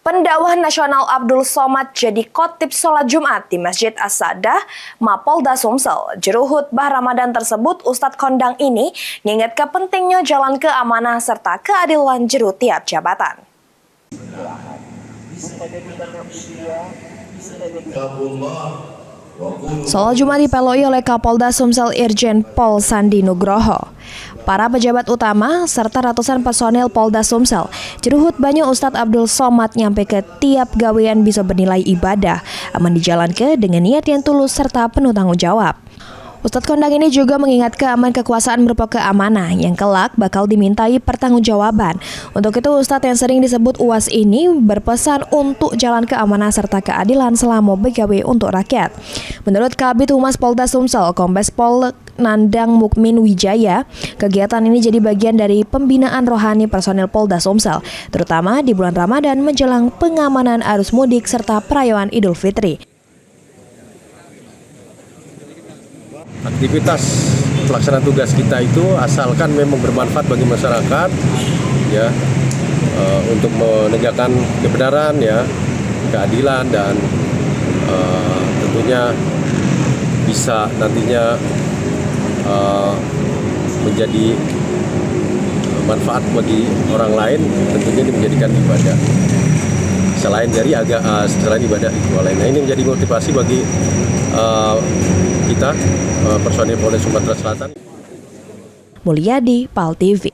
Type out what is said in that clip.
Pendakwah nasional Abdul Somad jadi khotib sholat Jumat di Masjid As-Sa'dah, Mapolda Sumsel. Juru khutbah Ramadan tersebut, Ustadz Kondang ini mengingatkan pentingnya jalan keamanan serta keadilan juru tiap jabatan. Sholat Jumat dipeloi oleh Kapolda Sumsel Irjen Pol Sandi Nugroho, para pejabat utama, serta ratusan personel Polda Sumsel. Juru khutbahnya Ustadz Abdul Somad nyampe ke tiap gawean bisa bernilai ibadah, aman dijalankan dengan niat yang tulus serta penuh tanggung jawab. Ustadz Kondang ini juga mengingatkan aman kekuasaan merupakan amanah yang kelak bakal dimintai pertanggungjawaban. Untuk itu Ustadz yang sering disebut UAS ini berpesan untuk jalan keamanan serta keadilan selama begawe untuk rakyat. Menurut Kabid Humas Polda Sumsel, Kombes Pol Nandang Mukmin Wijaya, kegiatan ini jadi bagian dari pembinaan rohani personel Polda Sumsel, terutama di bulan Ramadan menjelang pengamanan arus mudik serta perayaan Idul Fitri. Aktivitas pelaksanaan tugas kita itu asalkan memang bermanfaat bagi masyarakat, ya, untuk menegakkan kebenaran, ya, keadilan, dan tentunya bisa nantinya menjadi manfaat bagi orang lain, tentunya ini menjadikan ibadah. Selain ibadah itu lainnya, ini menjadi motivasi bagi kita personil Polda Sumatera Selatan. Mulyadi, PAL TV.